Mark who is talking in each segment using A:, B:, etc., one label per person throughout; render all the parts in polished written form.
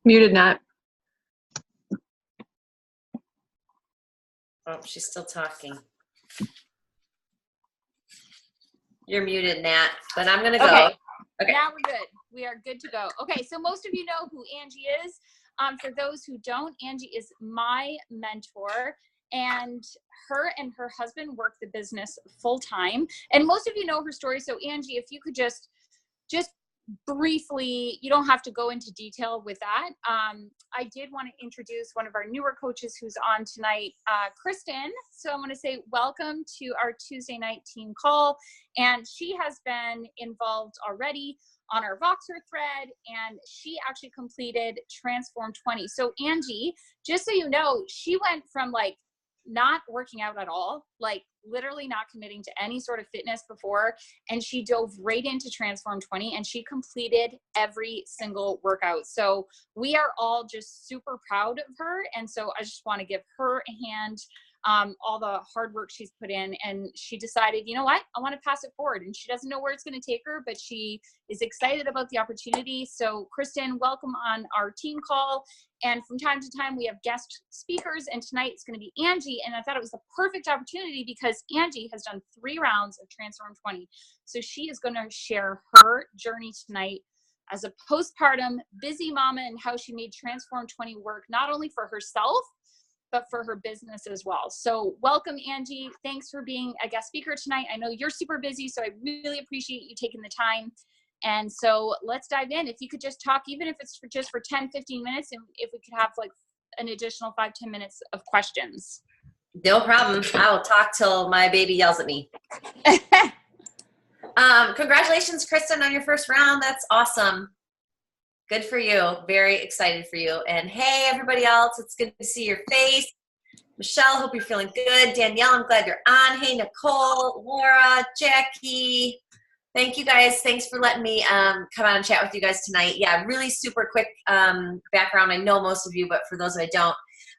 A: Muted, Nat.
B: Oh, she's still talking. You're muted, Nat, but I'm going to go.
C: Okay. Now we're good. We are good to go. Okay, so most of you know who Angie is. For those who don't, Angie is my mentor, and her husband work the business full time. And most of you know her story. So Angie, if you could just briefly, you don't have to go into detail with that. I did want to introduce one of our newer coaches who's on tonight, Kristen. So I want to say welcome to our Tuesday night team call. And she has been involved already on our Voxer thread, and she actually completed Transform 20. So Angie, just so you know, she went from like not working out at all, like literally not committing to any sort of fitness before, and she dove right into Transform 20 and she completed every single workout. So we are all just super proud of her, and so I just want to give her a hand. All the hard work she's put in, and she decided, you know what, I want to pass it forward, and she doesn't know where it's going to take her, but she is excited about the opportunity. So Kristen, welcome on our team call. And from time to time we have guest speakers, and tonight it's going to be Angie. And I thought it was a perfect opportunity because Angie has done 3 rounds of Transform 20. So she is going to share her journey tonight as a postpartum busy mama and how she made Transform 20 work, not only for herself, but for her business as well. So welcome, Angie. Thanks for being a guest speaker tonight. I know you're super busy, so I really appreciate you taking the time. And so let's dive in. If you could just talk, even if it's just for 10, 15 minutes, and if we could have like an additional 5, 10 minutes of questions.
B: No problem. I will talk till my baby yells at me. Congratulations, Kristen, on your first round. That's awesome. Good for you. Very excited for you. And hey, everybody else, it's good to see your face. Michelle, hope you're feeling good. Danielle, I'm glad you're on. Hey, Nicole, Laura, Jackie. Thank you guys. Thanks for letting me come on and chat with you guys tonight. Yeah, really super quick background. I know most of you, but for those that I don't,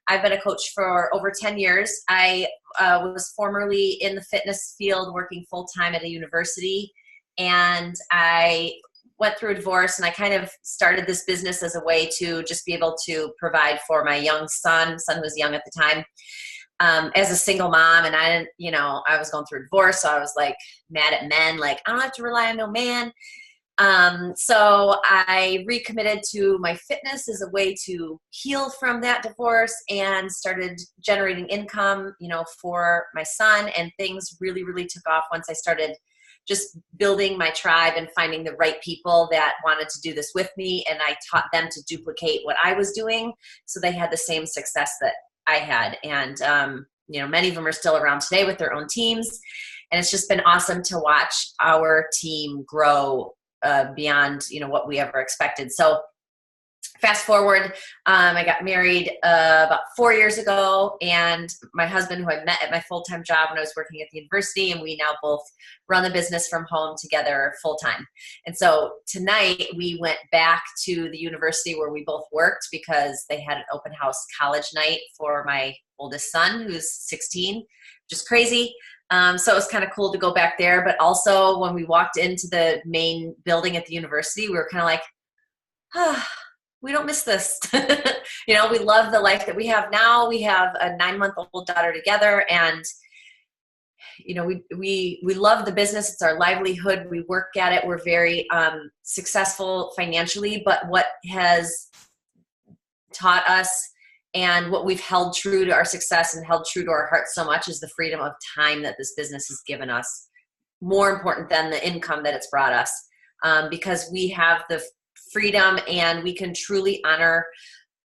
B: I've been a coach for over 10 years. I was formerly in the fitness field working full-time at a university, and I went through a divorce, and I kind of started this business as a way to just be able to provide for my young son who was young at the time, as a single mom. And I didn't, I was going through a divorce, so I was like mad at men, like I don't have to rely on no man. So I recommitted to my fitness as a way to heal from that divorce, and started generating income, for my son, and things really, really took off once I started just building my tribe and finding the right people that wanted to do this with me. And I taught them to duplicate what I was doing, so they had the same success that I had. And, many of them are still around today with their own teams. And it's just been awesome to watch our team grow beyond, what we ever expected. So fast forward, I got married about 4 years ago, and my husband, who I met at my full-time job when I was working at the university, and we now both run the business from home together full-time. And so tonight we went back to the university where we both worked, because they had an open house college night for my oldest son, who's 16, just crazy. So it was kind of cool to go back there. But also when we walked into the main building at the university, we were kind of like, we don't miss this. We love the life that we have now. We have a 9-month-old daughter together, and we love the business. It's our livelihood. We work at it. We're very successful financially, but what has taught us and what we've held true to our success and held true to our hearts so much is the freedom of time that this business has given us, more important than the income that it's brought us, because we have the freedom, and we can truly honor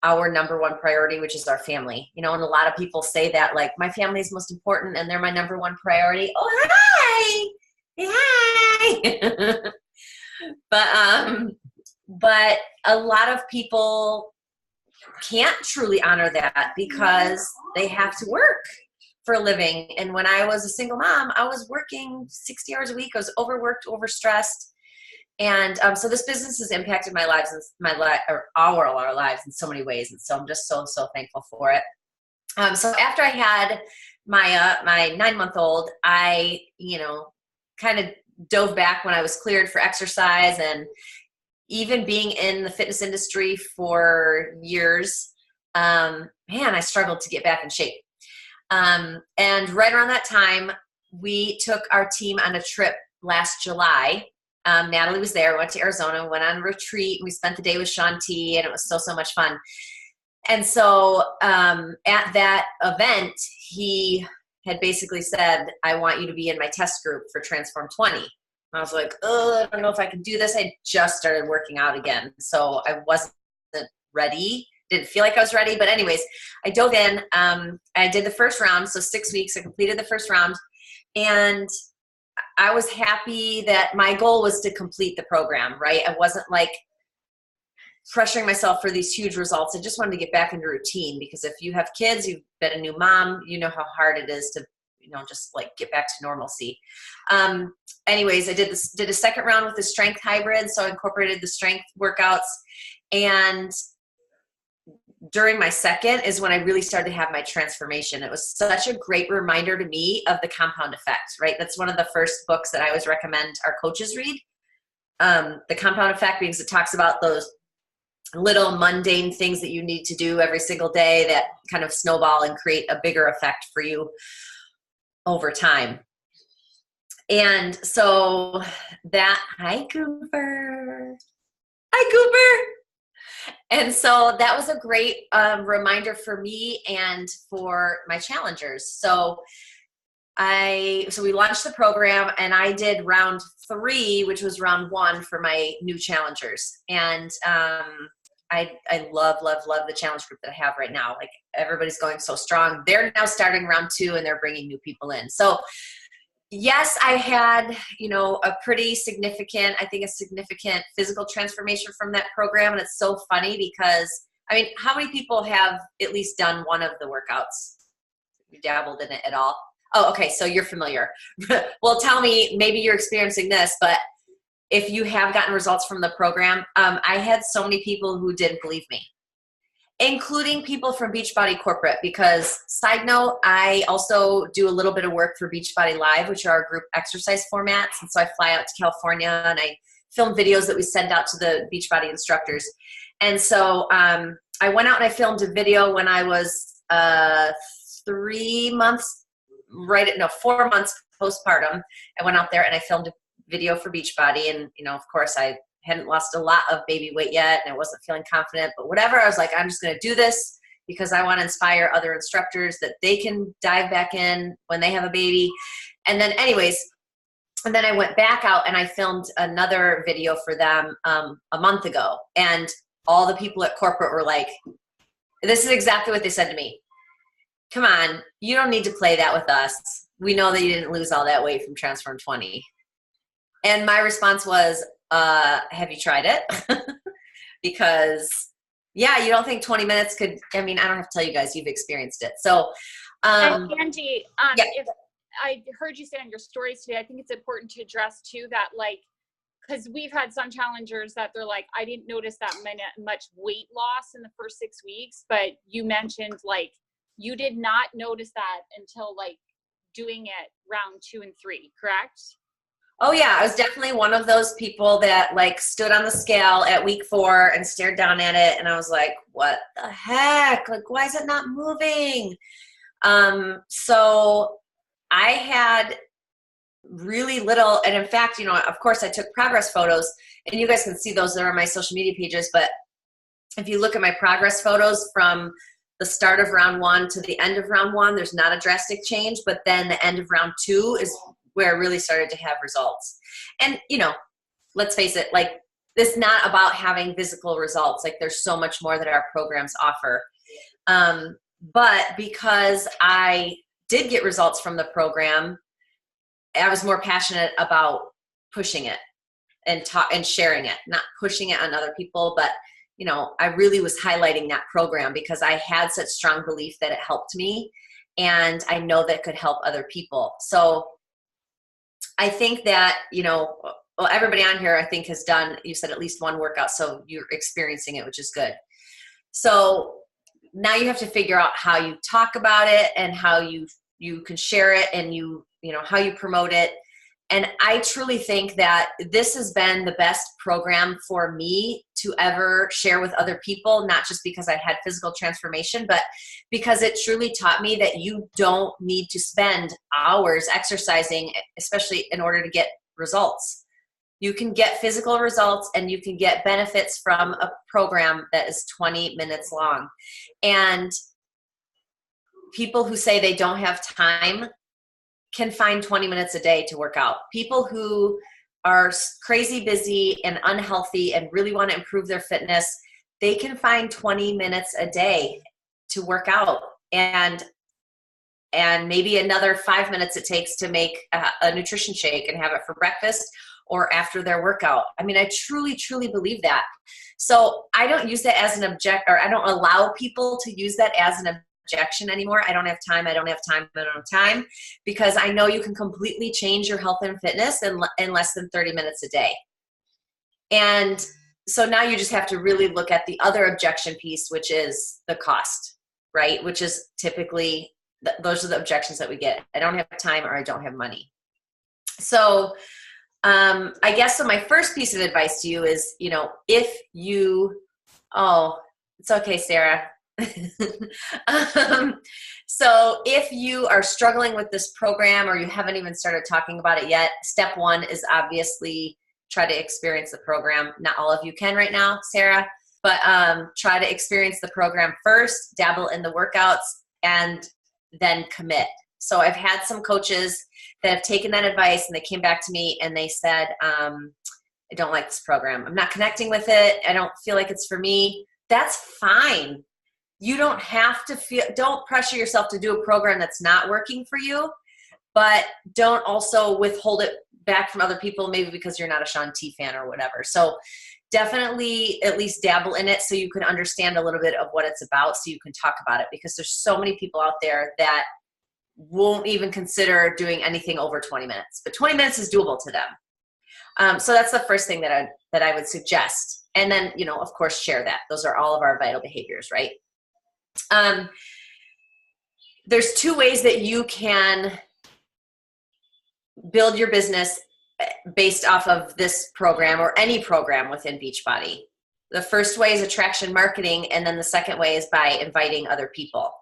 B: our number one priority, which is our family. And a lot of people say that, like, my family is most important and they're my number one priority. Oh, hi. Hi. But a lot of people can't truly honor that because they have to work for a living. And when I was a single mom, I was working 60 hours a week. I was overworked, overstressed. And so this business has impacted my lives and our lives in so many ways. And so I'm just so thankful for it. So after I had my 9-month-old, I, kind of dove back when I was cleared for exercise, and even being in the fitness industry for years, man, I struggled to get back in shape. And right around that time, we took our team on a trip last July. Natalie was there, went to Arizona, went on a retreat. We spent the day with Sean T, and it was so much fun. And so at that event, he had basically said, I want you to be in my test group for Transform 20. And I was like, oh, I don't know if I can do this. I just started working out again. So I wasn't ready. Didn't feel like I was ready. But anyways, I dove in. I did the first round. So 6 weeks, I completed the first round. And I was happy that my goal was to complete the program, right? I wasn't like pressuring myself for these huge results. I just wanted to get back into routine, because if you have kids, you've been a new mom, you know how hard it is to, just like get back to normalcy. Anyways, I did a second round with the strength hybrid. So I incorporated the strength workouts, and during my second is when I really started to have my transformation. It was such a great reminder to me of the compound effect, right? That's one of the first books that I always recommend our coaches read. The compound effect, because it talks about those little mundane things that you need to do every single day that kind of snowball and create a bigger effect for you over time. And so hi Cooper. And so that was a great reminder for me and for my challengers. So we launched the program, and I did round 3, which was round 1 for my new challengers. And I love the challenge group that I have right now. Like, everybody's going so strong. They're now starting round 2, and they're bringing new people in. So yes, I had, a pretty significant physical transformation from that program. And it's so funny because, how many people have at least done one of the workouts? You dabbled in it at all? Oh, okay. So you're familiar. Well, tell me, maybe you're experiencing this, but if you have gotten results from the program, I had so many people who didn't believe me, including people from Beachbody Corporate, because side note, I also do a little bit of work for Beachbody Live, which are our group exercise formats. And so I fly out to California and I film videos that we send out to the Beachbody instructors. And so I went out and I filmed a video when I was 4 months postpartum. I went out there and I filmed a video for Beachbody, and of course I hadn't lost a lot of baby weight yet, and I wasn't feeling confident, but whatever. I was like, I'm just going to do this because I want to inspire other instructors that they can dive back in when they have a baby. And then I went back out and I filmed another video for them a month ago, and all the people at corporate were like, this is exactly what they said to me. Come on, you don't need to play that with us. We know that you didn't lose all that weight from Transform 20. And my response was, have you tried it? Because you don't think 20 minutes could, I don't have to tell you guys, you've experienced it. So,
C: and Angie,
B: yeah.
C: If I heard you say on your stories today, I think it's important to address too, that because we've had some challengers that they're like, I didn't notice that much weight loss in the first 6 weeks, but you mentioned you did not notice that until doing it round 2 and 3, correct?
B: Oh yeah, I was definitely one of those people that stood on the scale at week 4 and stared down at it, and I was like, what the heck? Why is it not moving? So I had really little, and in fact, of course I took progress photos, and you guys can see those. They're on my social media pages, but if you look at my progress photos from the start of round 1 to the end of round 1, there's not a drastic change, but then the end of round 2 is where I really started to have results. And, let's face it, this is not about having physical results. There's so much more that our programs offer. But because I did get results from the program, I was more passionate about pushing it and sharing it, not pushing it on other people, but I really was highlighting that program because I had such strong belief that it helped me, and I know that it could help other people. So I think that, everybody on here I think has done, you said at least one workout, so you're experiencing it, which is good. So now you have to figure out how you talk about it and how you can share it, and how you promote it. And I truly think that this has been the best program for me to ever share with other people, not just because I had physical transformation, but because it truly taught me that you don't need to spend hours exercising, especially in order to get results. You can get physical results and you can get benefits from a program that is 20 minutes long. And people who say they don't have time can find 20 minutes a day to work out. People who are crazy busy and unhealthy and really want to improve their fitness, they can find 20 minutes a day to work out, and maybe another 5 minutes it takes to make a nutrition shake and have it for breakfast or after their workout. I mean, I truly, truly believe that. So I don't use that as an or I don't allow people to use that as an objection anymore. I don't have time, I don't have time, I don't have time, because I know you can completely change your health and fitness in less than 30 minutes a day. And so now you just have to really look at the other objection piece, which is the cost, right? Which is typically, those are the objections that we get. I don't have time or I don't have money. So I guess so my first piece of advice to you is, if you, it's okay, Sarah. So if you are struggling with this program or you haven't even started talking about it yet, step one is obviously try to experience the program. Not all of you can right now, Sarah, but try to experience the program first, dabble in the workouts, and then commit. So I've had some coaches that have taken that advice and they came back to me and they said, I don't like this program. I'm not connecting with it. I don't feel like it's for me. That's fine. You don't have to don't pressure yourself to do a program that's not working for you, but don't also withhold it back from other people, maybe because you're not a Shaun T fan or whatever. So definitely at least dabble in it so you can understand a little bit of what it's about, so you can talk about it, because there's so many people out there that won't even consider doing anything over 20 minutes, but 20 minutes is doable to them. So that's the first thing that I would suggest. And then, of course, share that. Those are all of our vital behaviors, right? There's two ways that you can build your business based off of this program or any program within Beachbody. The first way is attraction marketing, and then the second way is by inviting other people.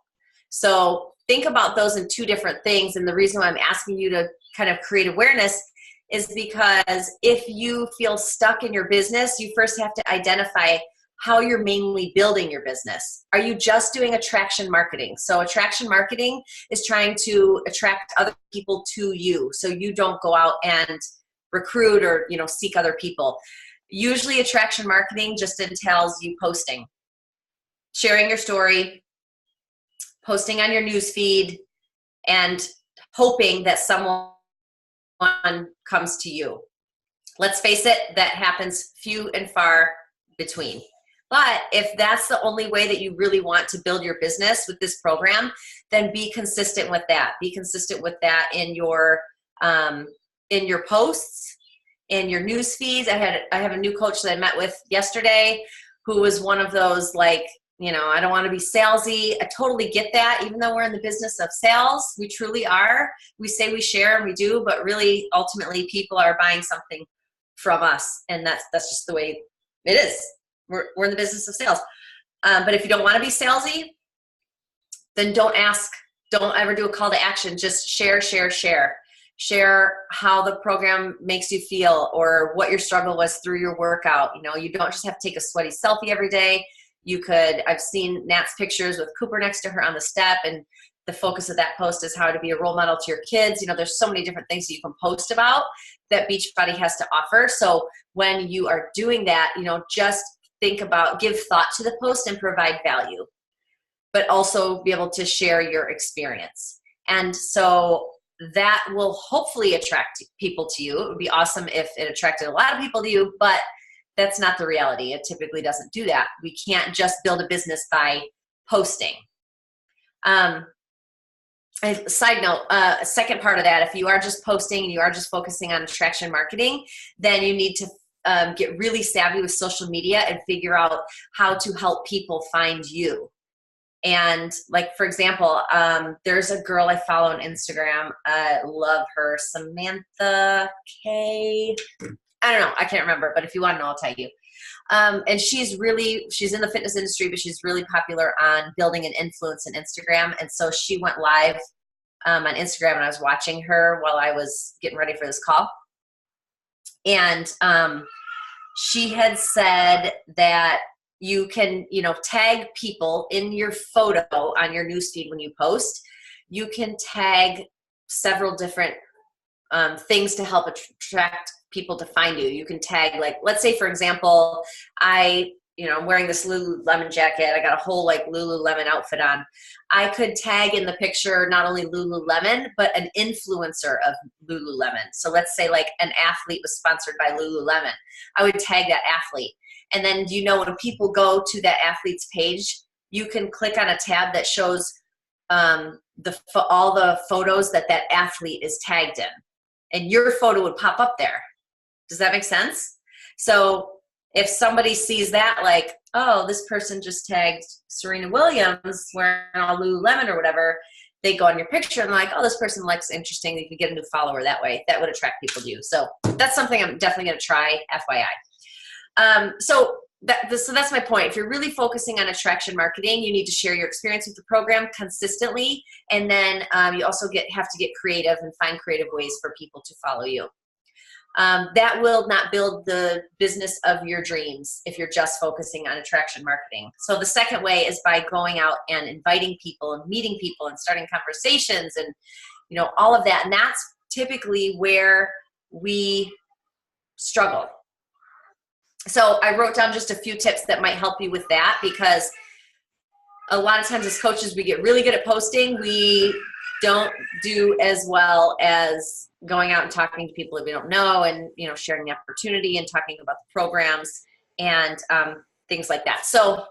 B: So think about those in two different things. And the reason why I'm asking you to kind of create awareness is because if you feel stuck in your business, you first have to identify how you're mainly building your business. Are you just doing attraction marketing? So attraction marketing is trying to attract other people to you, so you don't go out and recruit or seek other people. Usually attraction marketing just entails you posting, sharing your story, posting on your news feed, and hoping that someone comes to you. Let's face it, that happens few and far between. But if that's the only way that you really want to build your business with this program, then be consistent with that. Be consistent with that in your posts, in your news feeds. I have a new coach that I met with yesterday who was one of those, like, I don't want to be salesy. I totally get that. Even though we're in the business of sales, we truly are. We say we share and we do, but really ultimately people are buying something from us. And that's just the way it is. We're in the business of sales. But if you don't want to be salesy, then don't ask. Don't ever do a call to action. Just share. Share how the program makes you feel or what your struggle was through your workout. You don't just have to take a sweaty selfie every day. I've seen Nat's pictures with Cooper next to her on the step, and the focus of that post is how to be a role model to your kids. There's so many different things that you can post about that Beachbody has to offer. So when you are doing that, just give thought to the post and provide value, but also be able to share your experience. And so that will hopefully attract people to you. It would be awesome if it attracted a lot of people to you, but that's not the reality. It typically doesn't do that. We can't just build a business by posting. Side note, second part of that, if you are just posting and you are just focusing on attraction marketing, then you need to get really savvy with social media and figure out how to help people find you. And like, for example, there's a girl I follow on Instagram. I love her, Samantha K. I don't know. I can't remember, but if you want to know, I'll tell you. And she's in the fitness industry, but she's really popular on building an influence in Instagram. And so she went live on Instagram, and I was watching her while I was getting ready for this call. And she had said that you can, tag people in your photo on your newsfeed when you post. You can tag several different things to help attract people to find you. You can tag, like, let's say, for example, I'm wearing this Lululemon jacket. I got a whole like Lululemon outfit on. I could tag in the picture not only Lululemon, but an influencer of Lululemon. So let's say like an athlete was sponsored by Lululemon. I would tag that athlete. And then, when people go to that athlete's page, you can click on a tab that shows all the photos that athlete is tagged in. And your photo would pop up there. Does that make sense? So if somebody sees that, like, oh, this person just tagged Serena Williams wearing all Lululemon or whatever, they go on your picture and like, oh, this person looks interesting. You can get a new follower that way. That would attract people to you. So that's something I'm definitely going to try, FYI. So that's my point. If you're really focusing on attraction marketing, you need to share your experience with the program consistently. And then you also have to get creative and find creative ways for people to follow you. That will not build the business of your dreams if you're just focusing on attraction marketing. So the second way is by going out and inviting people and meeting people and starting conversations and, all of that. And that's typically where we struggle. So I wrote down just a few tips that might help you with that, because a lot of times as coaches, we get really good at posting. We don't do as well as going out and talking to people that we don't know and, sharing the opportunity and talking about the programs and things like that. So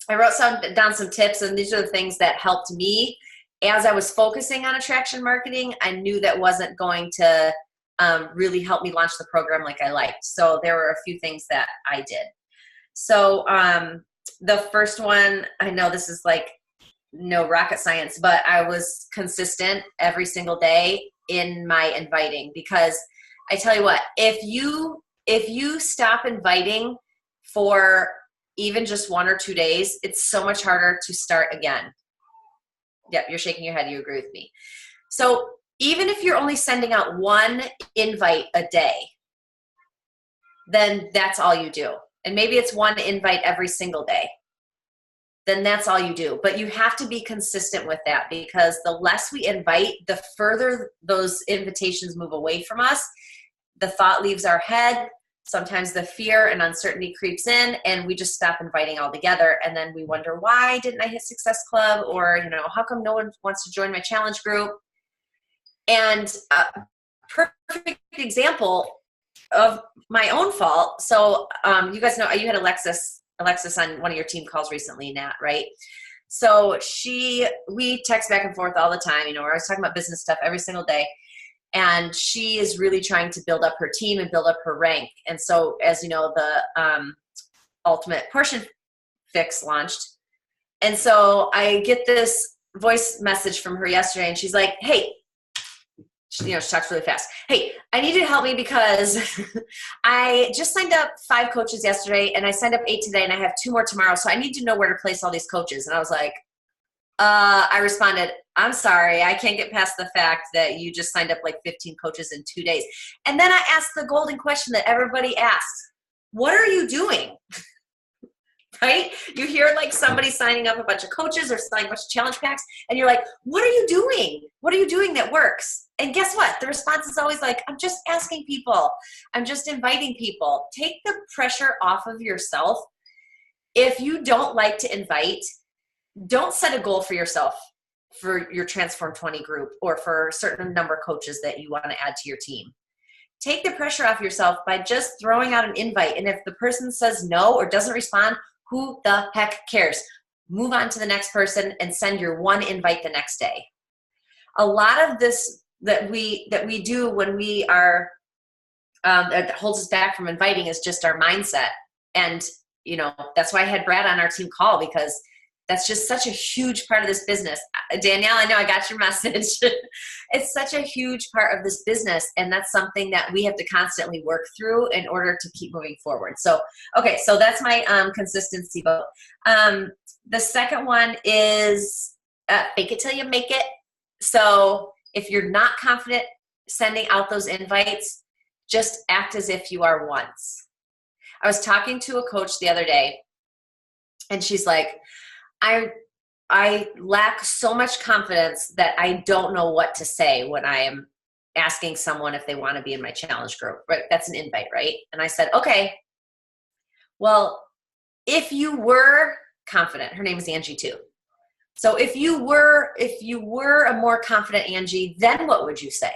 B: I wrote down some tips, and these are the things that helped me as I was focusing on attraction marketing. I knew that wasn't going to really help me launch the program like I liked. So there were a few things that I did. So the first one, I know this is like no rocket science, but I was consistent every single day in my inviting, because I tell you what, if you stop inviting for even just 1 or 2 days, it's so much harder to start again. Yep, you're shaking your head. You agree with me. So even if you're only sending out one invite a day, then that's all you do. And maybe it's one invite every single day. Then that's all you do. But you have to be consistent with that, because the less we invite, the further those invitations move away from us. The thought leaves our head. Sometimes the fear and uncertainty creeps in, and we just stop inviting altogether. And then we wonder, why didn't I hit Success Club? Or, how come no one wants to join my challenge group? And a perfect example of my own fault. So you guys know you had Alexis on one of your team calls recently, Nat, right? So we text back and forth all the time. We're always talking about business stuff every single day. And she is really trying to build up her team and build up her rank. And so, as you know, the Ultimate Portion Fix launched. And so I get this voice message from her yesterday, and she's like, hey, she talks really fast. Hey, I need you to help me, because I just signed up 5 coaches yesterday, and I signed up 8 today, and I have 2 more tomorrow. So I need to know where to place all these coaches. And I was like, I responded, I'm sorry, I can't get past the fact that you just signed up like 15 coaches in 2 days. And then I asked the golden question that everybody asks: what are you doing? Right? You hear like somebody signing up a bunch of coaches or signing a bunch of challenge packs, and you're like, what are you doing? What are you doing that works? And guess what? The response is always like, I'm just asking people. I'm just inviting people. Take the pressure off of yourself. If you don't like to invite, don't set a goal for yourself for your Transform 20 group or for a certain number of coaches that you want to add to your team. Take the pressure off yourself by just throwing out an invite. And if the person says no or doesn't respond, who the heck cares? Move on to the next person and send your one invite the next day. A lot of this that we do when we are that holds us back from inviting is just our mindset. And that's why I had Brad on our team call, because That's just such a huge part of this business. Danielle, I know I got your message. It's such a huge part of this business, and that's something that we have to constantly work through in order to keep moving forward. So, okay, so that's my consistency vote. The second one is fake it till you make it. So if you're not confident sending out those invites, just act as if you are once. I was talking to a coach the other day, and she's like, I lack so much confidence that I don't know what to say when I am asking someone if they want to be in my challenge group. Right? That's an invite, right? And I said, okay, well, if you were confident, her name is Angie too. So if you were a more confident Angie, then what would you say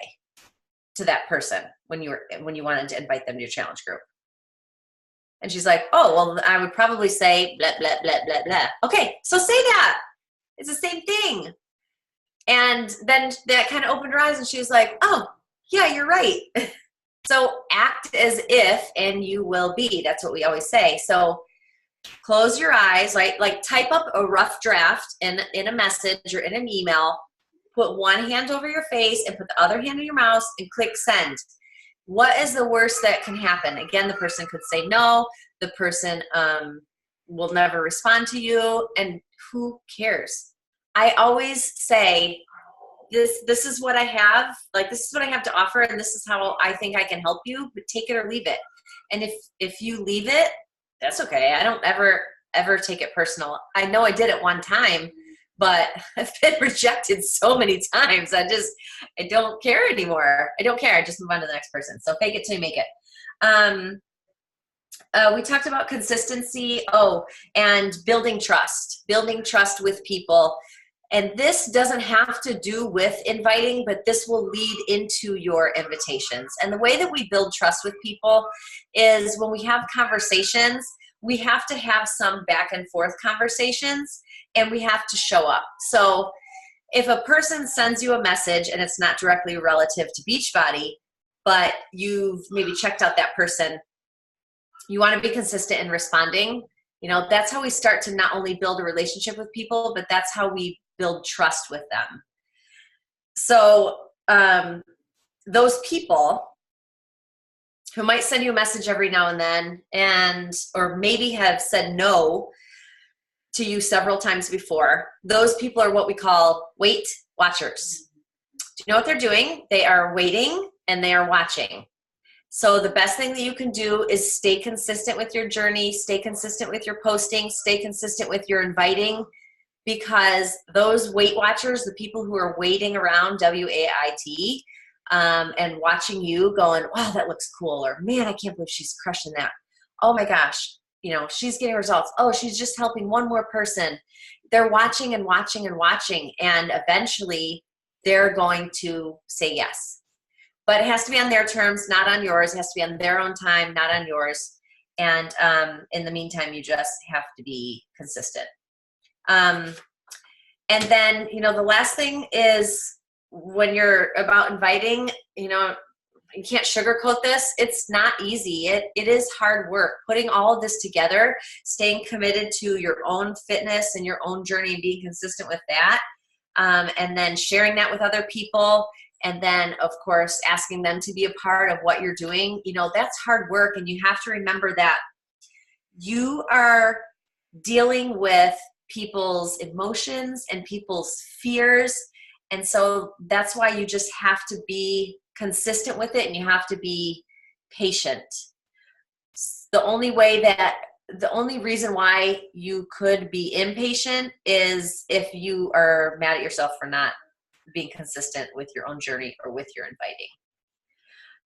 B: to that person when you wanted to invite them to your challenge group? And she's like, oh, well, I would probably say blah, blah, blah, blah, blah. Okay, so say that. It's the same thing. And then that kind of opened her eyes, and she was like, oh, yeah, you're right. So act as if, and you will be. That's what we always say. So close your eyes, right? Like type up a rough draft in a message or in an email. Put one hand over your face and put the other hand on your mouth and click send. What is the worst that can happen? Again, the person could say no. The person will never respond to you, and who cares? I always say, this is what I have. Like, this is what I have to offer, and this is how I think I can help you. But take it or leave it. And if you leave it, that's okay. I don't ever take it personal. I know I did it one time, but I've been rejected so many times. I don't care anymore. I don't care. I just move on to the next person. So fake it till you make it. We talked about consistency. And building trust with people. And this doesn't have to do with inviting, but this will lead into your invitations. And the way that we build trust with people is when we have conversations, we have to have some back and forth conversations, and we have to show up. So if a person sends you a message and it's not directly relative to Beachbody, but you've maybe checked out that person, you want to be consistent in responding. You know, that's how we start to not only build a relationship with people, but that's how we build trust with them. So those people who might send you a message every now and then or maybe have said no to you several times before, those people are what we call wait watchers. Do you know what they're doing? They are waiting and they are watching. So the best thing that you can do is stay consistent with your journey, stay consistent with your posting, stay consistent with your inviting, because those Weight Watchers, the people who are waiting around, WAIT, and watching you going, wow, that looks cool, or man, I can't believe she's crushing that. Oh my gosh, you know, she's getting results. Oh, she's just helping one more person. They're watching and watching and watching, and eventually they're going to say yes. But it has to be on their terms, not on yours. It has to be on their own time, not on yours. And in the meantime, you just have to be consistent. And then, you know, the last thing is when you're about inviting, you know, you can't sugarcoat this. It's not easy. It is hard work. Putting all of this together, staying committed to your own fitness and your own journey and being consistent with that. And then sharing that with other people. And then, of course, asking them to be a part of what you're doing. You know, that's hard work. And you have to remember that you are dealing with people's emotions and people's fears. And so that's why you just have to be consistent with it, and you have to be patient. The only reason why you could be impatient is if you are mad at yourself for not being consistent with your own journey or with your inviting.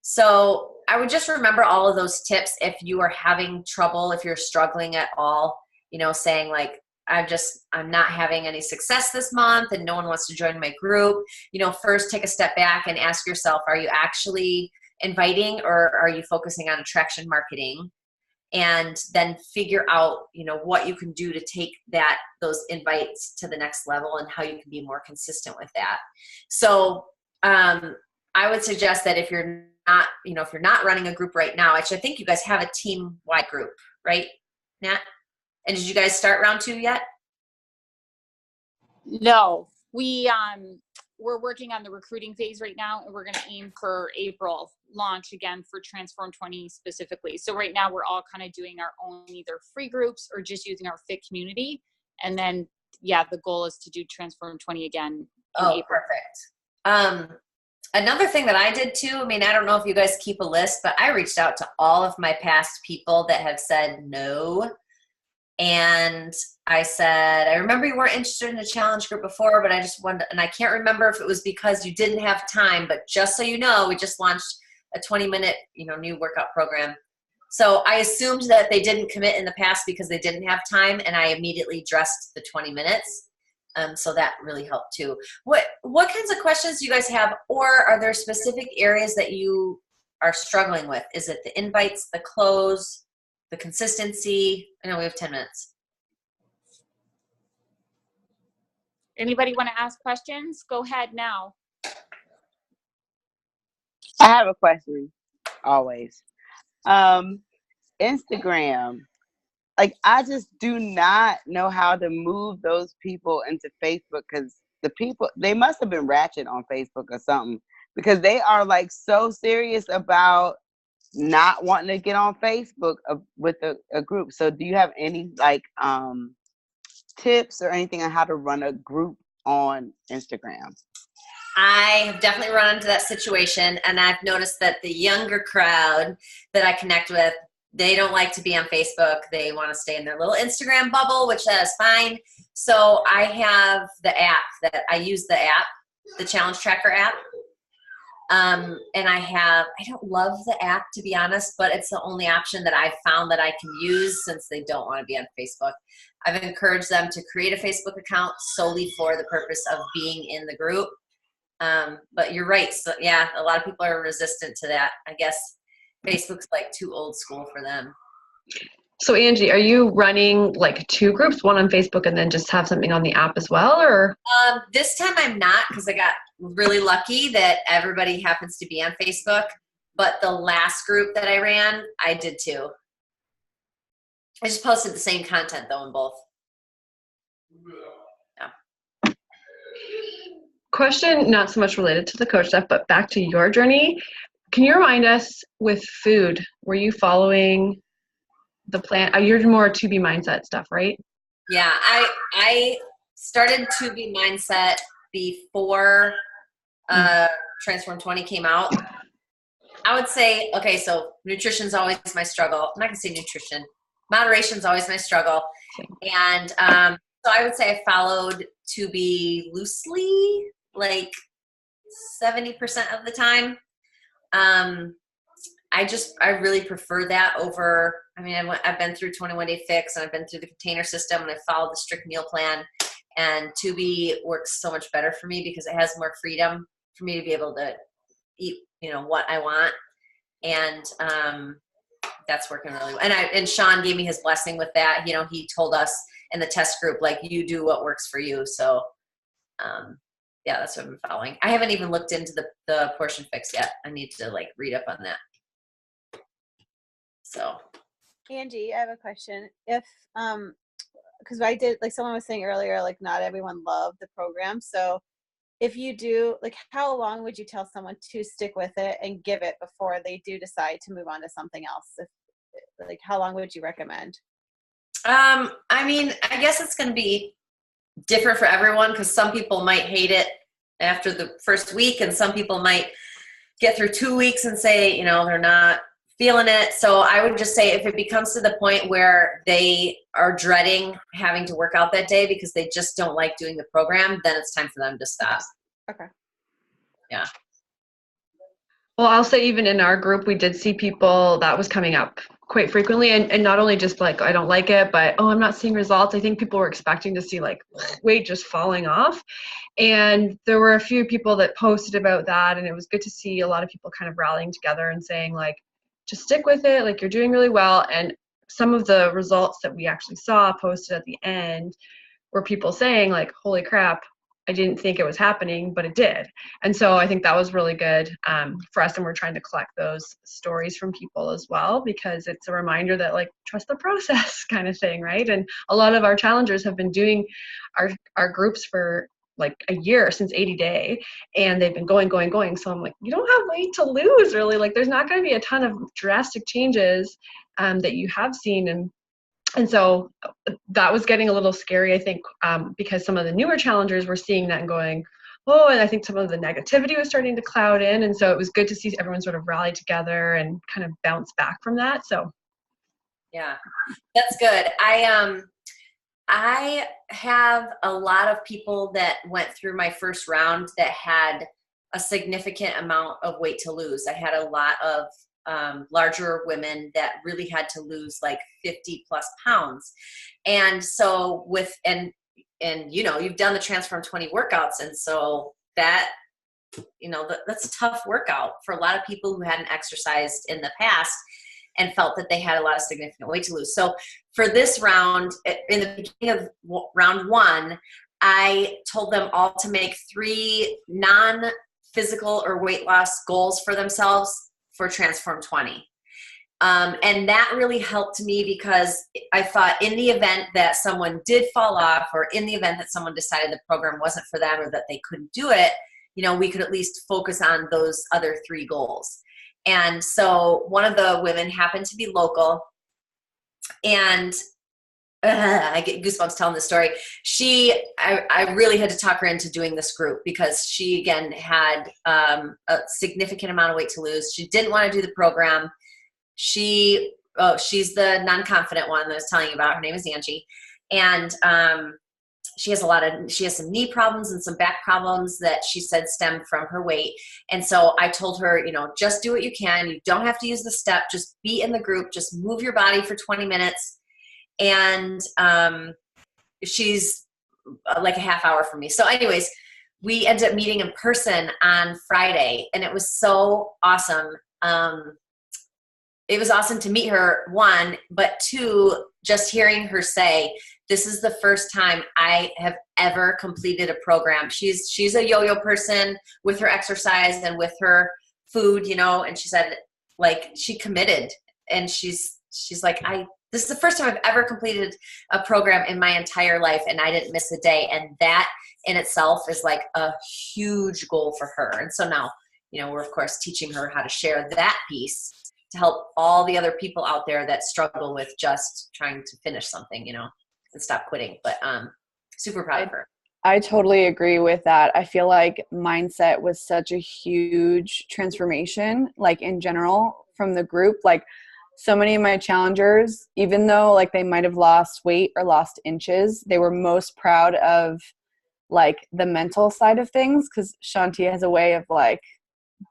B: So I would just remember all of those tips if you are having trouble, if you're struggling at all, you know, saying like, I'm not having any success this month and no one wants to join my group. You know, first take a step back and ask yourself, are you actually inviting, or are you focusing on attraction marketing? And then figure out, you know, what you can do to take those invites to the next level and how you can be more consistent with that. So I would suggest that if you're not running a group right now, actually, I think you guys have a team-wide group, right, Nat? And did you guys start round 2 yet?
C: No, we're working on the recruiting phase right now, and we're going to aim for April launch again for Transform 20 specifically. So right now we're all kind of doing our own either free groups or just using our fit community. And then, yeah, the goal is to do Transform 20 again in April.
B: Perfect. Another thing that I did too, I mean, I don't know if you guys keep a list, but I reached out to all of my past people that have said no. And I said, I remember you weren't interested in a challenge group before, but I just wanted, and I can't remember if it was because you didn't have time, but just so you know, we just launched a 20-minute, new workout program. So I assumed that they didn't commit in the past because they didn't have time, and I immediately addressed the 20 minutes. So that really helped too. What kinds of questions do you guys have, or are there specific areas that you are struggling with? Is it the invites, the close, the consistency? I know we have 10 minutes.
C: Anybody want to ask questions? Go ahead now.
A: I have a question, always. Instagram. Like, I just do not know how to move those people into Facebook, because the people, they must have been ratchet on Facebook or something, because they are like so serious about not wanting to get on Facebook with a group. So do you have any like tips or anything on how to run a group on Instagram?
B: I have definitely run into that situation, and I've noticed that the younger crowd that I connect with, they don't like to be on Facebook. They want to stay in their little Instagram bubble, which that is fine. So I have the app that I use, the Challenge Tracker app. And I don't love the app, to be honest, but it's the only option that I've found that I can use since they don't want to be on Facebook. I've encouraged them to create a Facebook account solely for the purpose of being in the group. But you're right. So yeah, a lot of people are resistant to that. I guess Facebook's like too old school for them.
D: So Angie, are you running like two groups, one on Facebook and then just have something on the app as well, or?
B: This time I'm not, because I got really lucky that everybody happens to be on Facebook. But the last group that I ran, I did too. I just posted the same content though in both. Yeah.
D: Question not so much related to the coach stuff, but back to your journey. Can you remind us with food, were you following the plan? You're more 2B mindset stuff, right?
B: Yeah, I started 2B mindset before Transform 20 came out. I would say, okay, so nutrition's always my struggle. I'm not gonna say nutrition. Moderation's always my struggle. And so I would say I followed 2B loosely, like 70% of the time. I really prefer that over, I mean, I've been through 21 Day Fix, and I've been through the container system, and I followed the strict meal plan, and 2B works so much better for me because it has more freedom for me to be able to eat, what I want. And, that's working really well. And Sean gave me his blessing with that. He told us in the test group, like, you do what works for you. So, yeah, that's what I've been following. I haven't even looked into the portion fix yet. I need to read up on that. So,
E: Angie, I have a question. If because I did, like someone was saying earlier, like not everyone loved the program. So if you do, like, how long would you tell someone to stick with it and give it before they do decide to move on to something else? Like, how long would you recommend?
B: I mean, I guess it's going to be different for everyone, because some people might hate it after the first week, and some people might get through 2 weeks and say, they're not feeling it. So I would just say, if it becomes to the point where they are dreading having to work out that day because they just don't like doing the program, then it's time for them to stop.
E: Okay.
B: Yeah.
D: Well, I'll say even in our group, we did see people that was coming up quite frequently, and not only just like, I don't like it, but, I'm not seeing results. I think people were expecting to see like weight just falling off. And there were a few people that posted about that, and it was good to see a lot of people kind of rallying together and saying like, just stick with it. Like, you're doing really well. And some of the results that we actually saw posted at the end were people saying like, holy crap, I didn't think it was happening, but it did. And so I think that was really good for us. And we're trying to collect those stories from people as well, because it's a reminder that like, trust the process kind of thing, right? And a lot of our challengers have been doing our groups for like a year, since 80 day, and they've been going. So I'm like, you don't have weight to lose really. Like there's not going to be a ton of drastic changes that you have seen. And so that was getting a little scary, I think, because some of the newer challengers were seeing that and going, oh, and I think some of the negativity was starting to cloud in. And so it was good to see everyone sort of rally together and kind of bounce back from that. So
B: yeah, that's good. I have a lot of people that went through my first round that had a significant amount of weight to lose. I had a lot of larger women that really had to lose like 50 plus pounds. And so and you know, you've done the Transform 20 workouts. And so that, you know, that's a tough workout for a lot of people who hadn't exercised in the past and felt that they had a lot of significant weight to lose. So for this round, in the beginning of round 1, I told them all to make 3 non-physical or weight loss goals for themselves for Transform 20. And that really helped me, because I thought in the event that someone did fall off, or in the event that someone decided the program wasn't for them or that they couldn't do it, you know, we could at least focus on those other 3 goals. And so one of the women happened to be local, and I get goosebumps telling the story. I really had to talk her into doing this group, because she, again, had a significant amount of weight to lose. She didn't want to do the program. She's the non-confident one that I was telling you about. Her name is Angie. And she has some knee problems and some back problems that she said stemmed from her weight. And so I told her, you know, just do what you can. You don't have to use the step. Just be in the group. Just move your body for 20 minutes. And she's like a half hour from me. So anyways, we ended up meeting in person on Friday, and it was so awesome. It was awesome to meet her, 1, but 2, just hearing her say, this is the first time I have ever completed a program. She's a yo-yo person with her exercise and with her food, you know, and she said, like, she committed, and she's like, this is the first time I've ever completed a program in my entire life, and I didn't miss a day. And that in itself is like a huge goal for her. And so now, you know, we're of course teaching her how to share that piece to help all the other people out there that struggle with just trying to finish something, you know, and stop quitting. But super proud of her.
F: I totally agree with that. I feel like mindset was such a huge transformation, like in general from the group. Like so many of my challengers, even though like they might have lost weight or lost inches, they were most proud of like the mental side of things, because Shanti has a way of like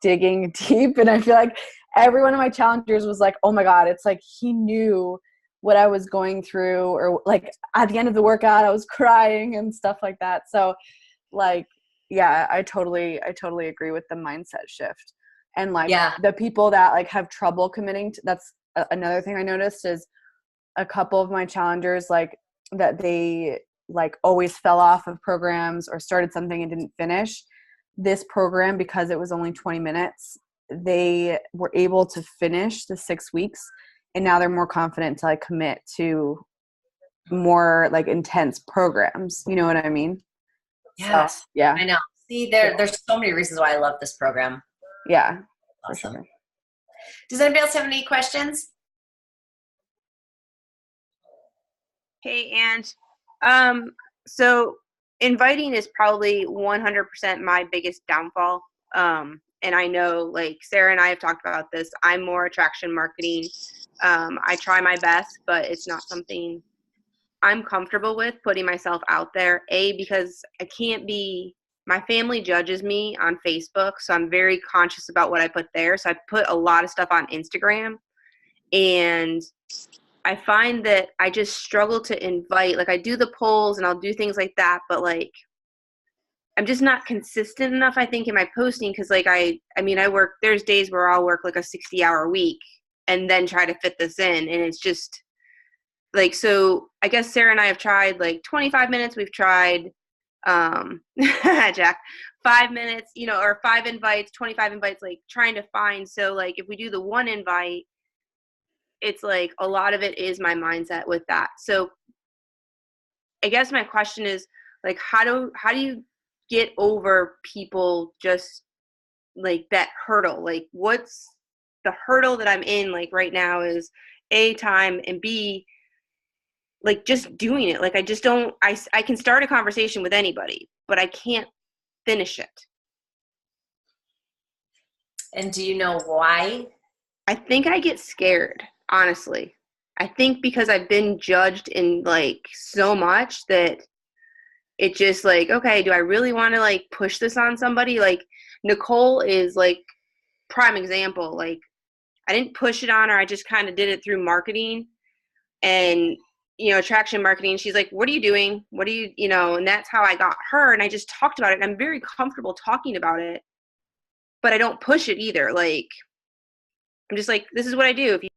F: digging deep. And I feel like every one of my challengers was like, oh my God, it's like he knew what I was going through, or like at the end of the workout, I was crying and stuff like that. So like, yeah, I totally agree with the mindset shift. And like the people that like have trouble committing to, that's another thing I noticed, is a couple of my challengers, like that they like always fell off of programs or started something and didn't finish. This program, because it was only 20 minutes, they were able to finish the 6 weeks, and now they're more confident to like commit to more like intense programs. You know what I mean?
B: Yes.
F: So, yeah.
B: I know. See, there's so many reasons why I love this program.
F: Yeah.
B: Awesome.
F: For sure.
B: Does anybody else have any questions?
G: Hey, Ange. So inviting is probably 100% my biggest downfall. And I know, like, Sarah and I have talked about this. I'm more attraction marketing. I try my best, but it's not something I'm comfortable with, putting myself out there. Because I can't be – my family judges me on Facebook, so I'm very conscious about what I put there. So I put a lot of stuff on Instagram. And I find that I just struggle to invite. Like, I do the polls and I'll do things like that, but, like, I'm just not consistent enough, I think, in my posting, because like I work, there's days where I'll work like a 60-hour week and then try to fit this in, and it's just like, so I guess Sarah and I have tried like 25 minutes, we've tried Jack, 5 minutes, you know, or 5 invites, 25 invites, like trying to find. So like if we do the one invite, it's like a lot of it is my mindset with that. So I guess my question is like, how do you get over people just like that hurdle? Like what's the hurdle that I'm in like right now is A, time, and B, like just doing it. Like I just don't, I can start a conversation with anybody, but I can't finish it.
B: And do you know why?
G: I think I get scared, honestly. I think because I've been judged in like so much that it just like, okay, do I really want to like push this on somebody? Like Nicole is like prime example. Like I didn't push it on her. I just kind of did it through marketing and, you know, attraction marketing. She's like, what are you doing? What do you know, and that's how I got her. And I just talked about it. And I'm very comfortable talking about it, but I don't push it either. Like, I'm just like, this is what I do. If you